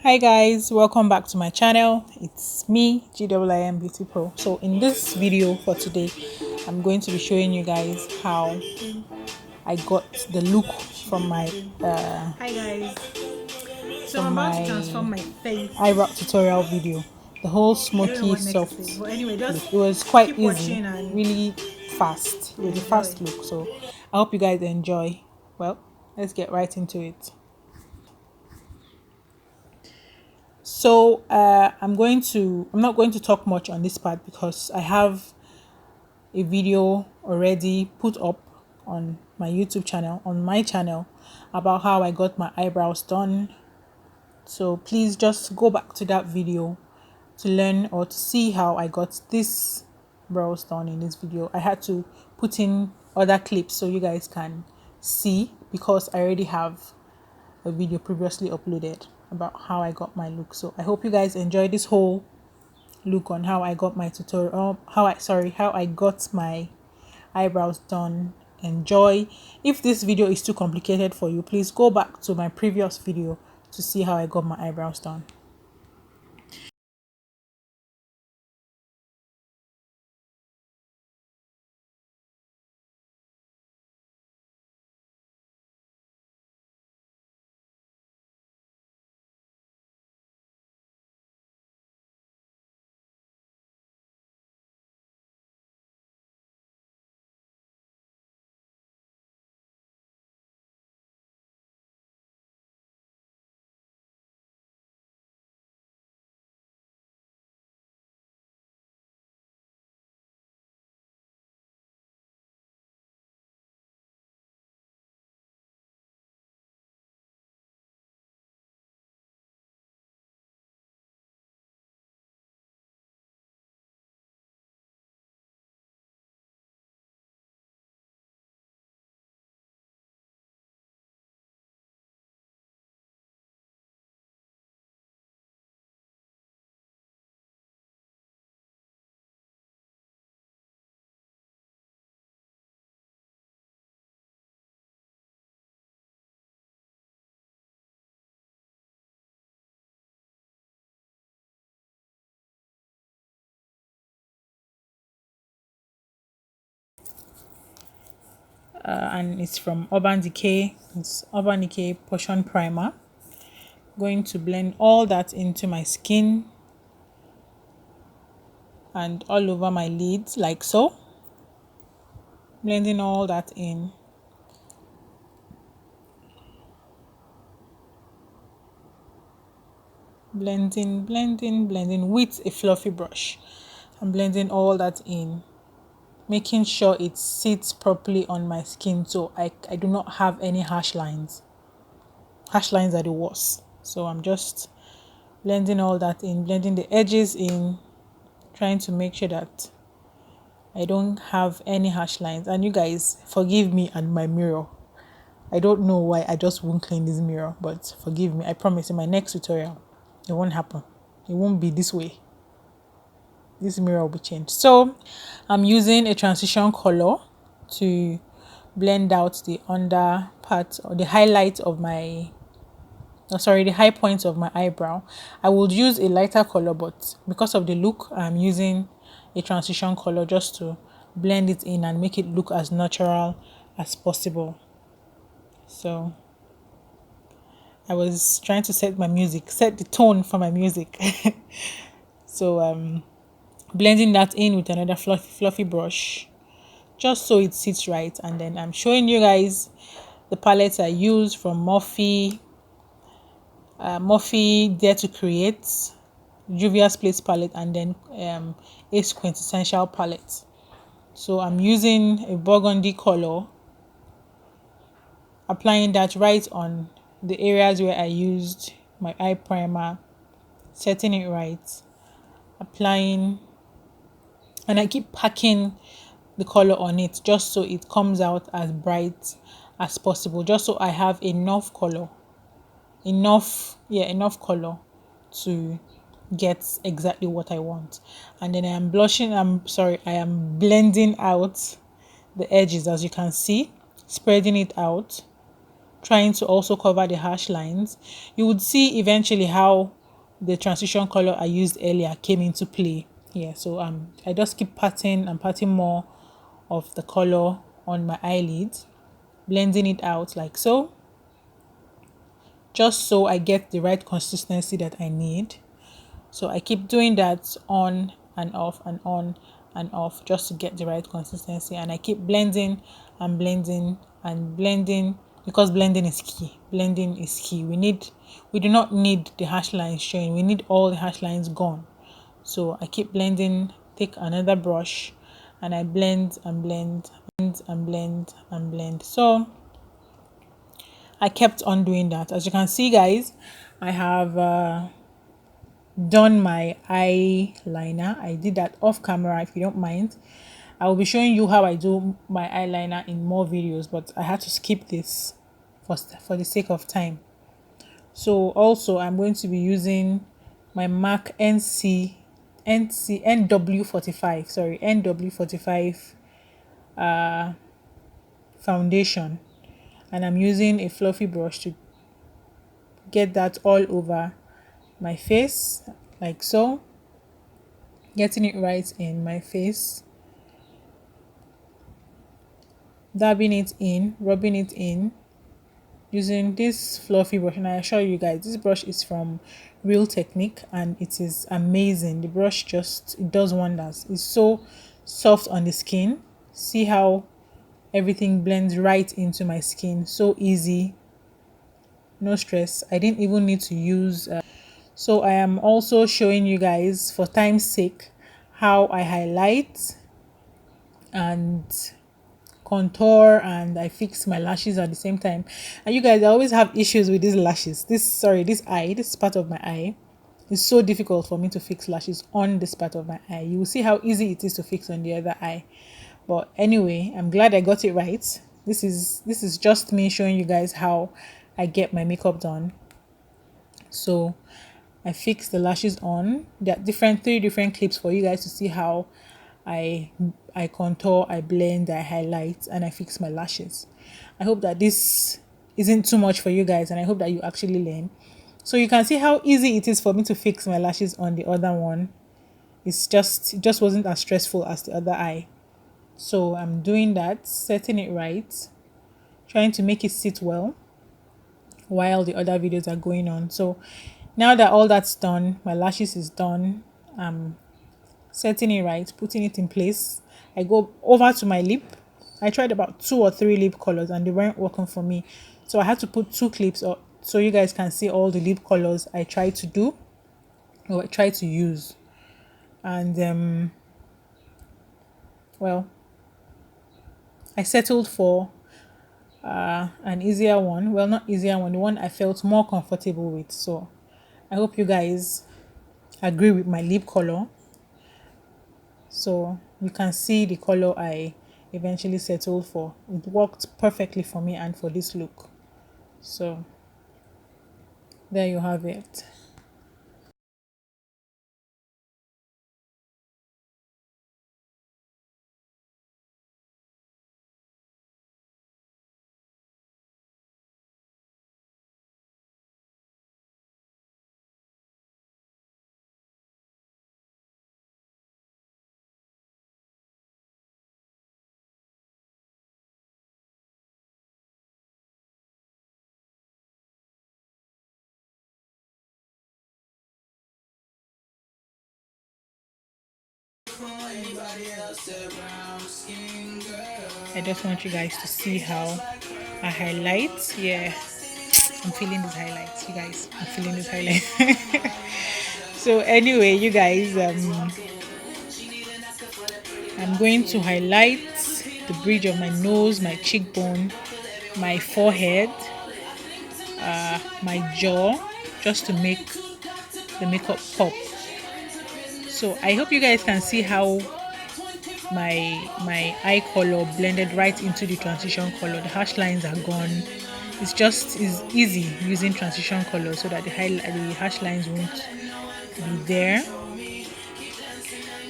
Hi guys, welcome back to my channel. It's me, GIIM Beauty Pro. So in this video for today, I'm going to be showing you guys how I got the look from my Hi guys. So from I'm about to my transform my face. eyebrow tutorial video. The whole I don't know smoky what next to soft say, but anyway, just look. It was quite keep easy, watching and really fast. It was a enjoy. fast look. So I hope you guys enjoy. Well, let's get right into it. So I'm not going to talk much on this part because I have a video already put up on my YouTube channel, on my channel, about how I got my eyebrows done. So please just go back to that video to learn or to see how I got this brows done in this video. I had to put in other clips so you guys can see because I already have a video previously uploaded about how I got my look. So I hope you guys enjoy this whole look on how I got my tutorial, how I got my eyebrows done. Enjoy. If this video is too complicated for you, please go back to my previous video to see how I got my eyebrows done. And it's from Urban Decay. It's Urban Decay Portion Primer. Going to blend all that into my skin and all over my lids like so. Blending all that in. Blending with a fluffy brush. I'm blending all that in, making sure it sits properly on my skin so I do not have any harsh lines. Harsh lines are the worst. So I'm just blending all that in, blending the edges in, trying to make sure that I don't have any harsh lines. And you guys, forgive me and my mirror. I don't know why I just won't clean this mirror, but forgive me. I promise in my next tutorial, it won't happen. It won't be this way. This mirror will be changed. So I'm using a transition color to blend out the under part or the highlight of my the high points of my eyebrow. I would use a lighter color, but because of the look, I'm using a transition color just to blend it in and make it look as natural as possible. So I was trying to set the tone for my music. So blending that in with another fluffy brush just so it sits right. And then I'm showing you guys the palettes I use from MORPHE, Dare to Create, JUVIAS Place palette, and then Ace Quintessential palette. So I'm using a burgundy color, applying that right on the areas where I used my eye primer, setting it right, applying, and I keep packing the color on it just so it comes out as bright as possible, just so I have enough color, enough color to get exactly what I want. And then I am blending out the edges, as you can see, spreading it out trying to also cover the harsh lines. You would see eventually how the transition color I used earlier came into play. Yeah, so I just keep patting and patting more of the color on my eyelids, blending it out like so, just so I get the right consistency that I need. So I keep doing that on and off and on and off just to get the right consistency, and I keep blending and blending and blending, because blending is key. Blending is key. We do not need the harsh lines showing. We need all the harsh lines gone. So I keep blending, take another brush, and I blend and blend and blend and blend. So I kept on doing that. As you can see, guys, I have done my eyeliner. I did that off camera, if you don't mind. I will be showing you how I do my eyeliner in more videos, but I had to skip this for the sake of time. So also I'm going to be using my MAC NW45, sorry, NW45 foundation, and I'm using a fluffy brush to get that all over my face like so, getting it right in my face, dabbing it in, rubbing it in using this fluffy brush. And I assure you guys, this brush is from Real Technique and it is amazing. The brush just, it does wonders. It's so soft on the skin. See how everything blends right into my skin, so easy, no stress. I didn't even need to use so I am also showing you guys, for time's sake, how I highlight and contour and I fix my lashes at the same time. And you guys, I always have issues with these lashes. This part of my eye is so difficult for me to fix lashes on this part of my eye. You will see how easy it is to fix on the other eye. But anyway, I'm glad I got it right. This is just me showing you guys how I get my makeup done. So I fix the lashes on. There are three different clips for you guys to see how I contour, I blend, I highlight, and I fix my lashes. I hope that this isn't too much for you guys, and I hope that you actually learn. So you can see how easy it is for me to fix my lashes on the other one. It just wasn't as stressful as the other eye. So I'm doing that, setting it right, trying to make it sit well while the other videos are going on. So now that all that's done, my lashes is done, setting it right, putting it in place, I go over to my lip. I tried about 2 or 3 lip colors and they weren't working for me. So I had to put 2 clips up so you guys can see all the lip colors I try to do or I try to use. And well, I settled for an easier one. Well, not easier one, the one I felt more comfortable with. So I hope you guys agree with my lip color. So you can see the color I eventually settled for. It worked perfectly for me and for this look. So there you have it. I just want you guys to see how I highlight. Yeah, I'm feeling these highlights, you guys. I'm feeling these highlights. So anyway, you guys, I'm going to highlight the bridge of my nose, my cheekbone, my forehead, my jaw, just to make the makeup pop. So I hope you guys can see how my eye color blended right into the transition color. The harsh lines are gone. Is easy using transition color so that the harsh lines won't be there.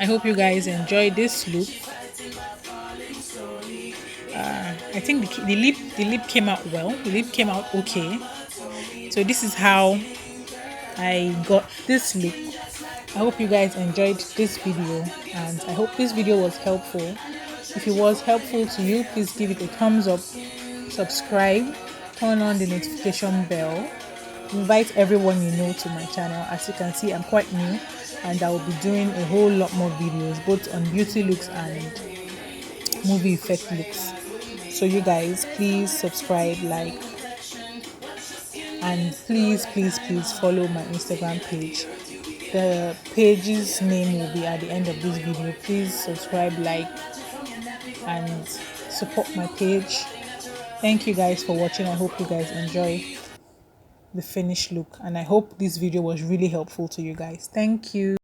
I hope you guys enjoy this look. I think the lip came out well. The lip came out okay. So this is how I got this look. I hope you guys enjoyed this video, and I hope this video was helpful. If it was helpful to you, please give it a thumbs up, subscribe, turn on the notification bell, invite everyone you know to my channel. As you can see, I'm quite new, and I will be doing a whole lot more videos both on beauty looks and movie effect looks. So you guys, please subscribe, like, and please follow my Instagram page. The page's name will be at the end of this video. Please subscribe, like, and support my page. Thank you guys for watching. I hope you guys enjoy the finished look, and I hope this video was really helpful to you guys. Thank you.